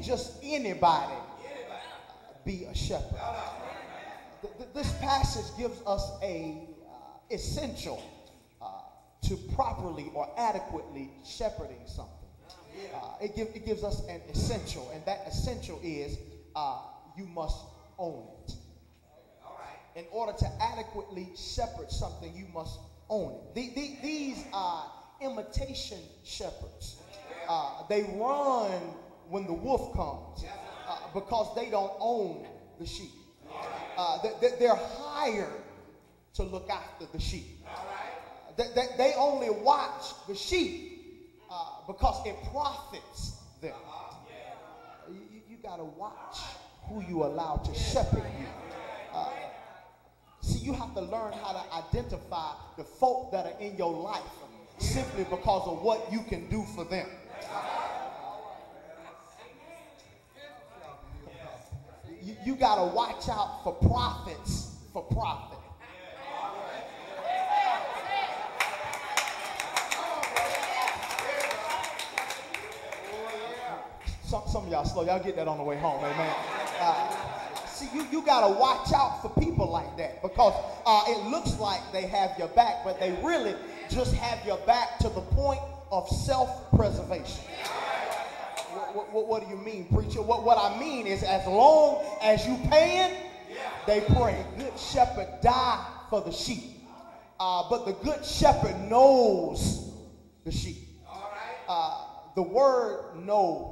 just anybody be a shepherd. This passage gives us a essential to properly or adequately shepherding something. It gives us an essential, and that essential is you must own it. In order to adequately shepherd something, you must own it. These imitation shepherds, they run when the wolf comes because they don't own the sheep. They're hired to look after the sheep. They only watch the sheep because it profits them. You got to watch who you allow to shepherd you. See, you have to learn how to identify the folk that are in your life simply because of what you can do for them. You got to watch out for prophets for profit. Some of y'all slow. Y'all get that on the way home, amen. See, you got to watch out for people like that because it looks like they have your back, but they really just have your back to the point of self-preservation. What do you mean, preacher? What I mean is as long as you paying, they pray. Good shepherd die for the sheep. But the good shepherd knows the sheep. The word know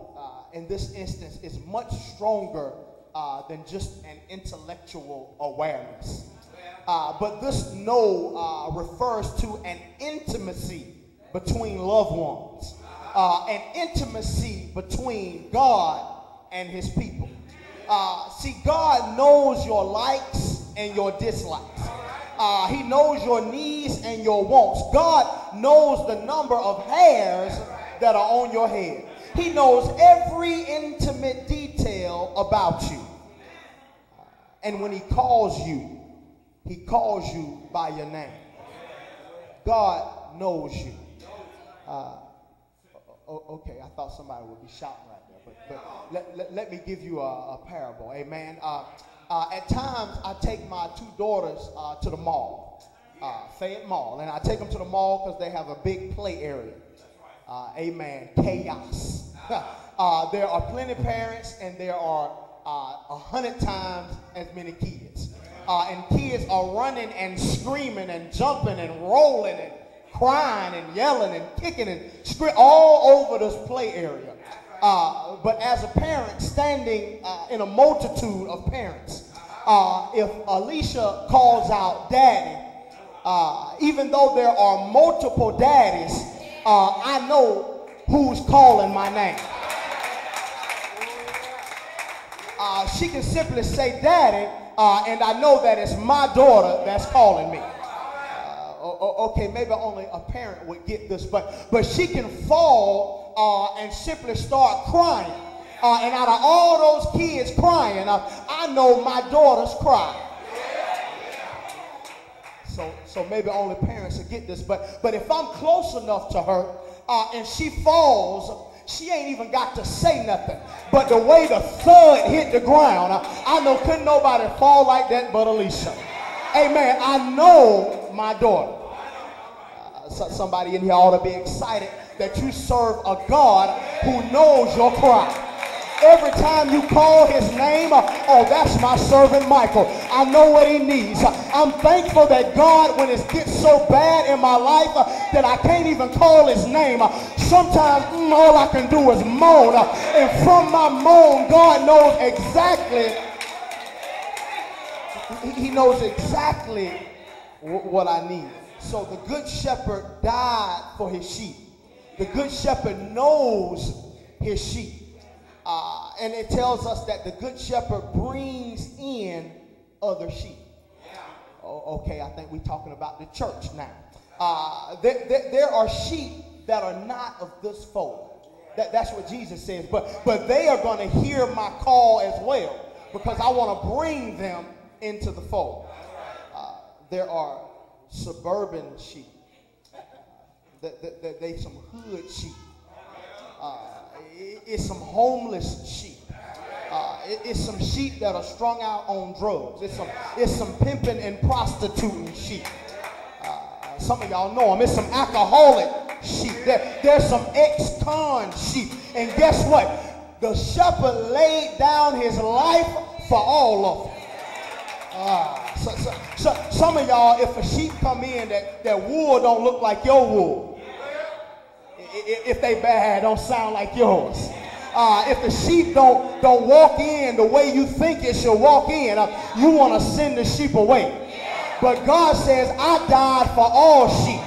in this instance is much stronger than just an intellectual awareness. But this know refers to an intimacy between loved ones. An intimacy between God and his people. See, God knows your likes and your dislikes. He knows your needs and your wants. God knows the number of hairs that are on your head. He knows every intimate detail about you. And when he calls you by your name. God knows you. Okay, I thought somebody would be shouting right there, but let me give you a parable, amen. At times, I take my two daughters to the mall, Fayette Mall, and I take them to the mall because they have a big play area, amen, chaos. There are plenty of parents, and there are 100 times as many kids, and kids are running and screaming and jumping and rolling and crying and yelling and kicking and screaming all over this play area. But as a parent standing in a multitude of parents, if Alicia calls out daddy, even though there are multiple daddies, I know who's calling my name. She can simply say daddy, and I know that it's my daughter that's calling me. Okay, maybe only a parent would get this, but she can fall and simply start crying. And out of all those kids crying, I know my daughter's crying. So maybe only parents will get this, but if I'm close enough to her and she falls, she ain't even got to say nothing. But the way the thud hit the ground, I know couldn't nobody fall like that but Alicia. Amen. I know my daughter. Somebody in here ought to be excited that you serve a God who knows your cry. Every time you call his name, oh, that's my servant Michael. I know what he needs. I'm thankful that God, when it gets so bad in my life that I can't even call his name, sometimes all I can do is moan. And from my moan, God knows exactly. He knows exactly what I need. So the good shepherd died for his sheep. The good shepherd knows his sheep. And it tells us that the good shepherd brings in other sheep. Okay, I think we're talking about the church now. There are sheep that are not of this fold. That's what Jesus says. But they are going to hear my call as well because I want to bring them into the fold. There are suburban sheep. They some hood sheep. It's some homeless sheep. It's some sheep that are strung out on drugs. It's some pimping and prostituting sheep. Some of y'all know them. It's some alcoholic sheep. There's some ex-con sheep. And guess what? The shepherd laid down his life for all of them. So some of y'all, if a sheep come in that wool don't look like your wool, if they bad, don't sound like yours. If the sheep don't walk in the way you think it should walk in, you want to send the sheep away. But God says, I died for all sheep.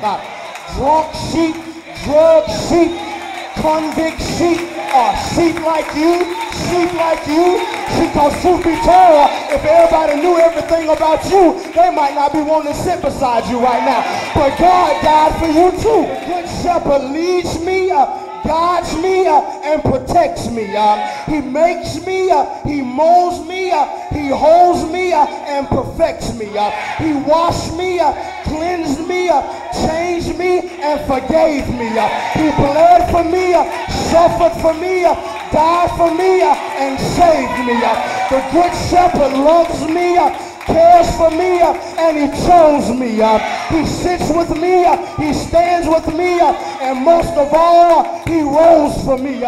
Drunk sheep, drug sheep, convict sheep, sheep like you, sheep like you. Because truth be told, if everybody knew everything about you, they might not be wanting to sit beside you right now. But God died for you too. Good shepherd leads me, guides me, and protects me. He makes me, he molds me, he holds me, and perfects me. He washed me, cleansed me, changed me, and forgave me. He bled for me, suffered for me, died for me, and saved me. The good shepherd loves me, cares for me, and he chose me. He sits with me, he stands with me, and most of all, he rose for me.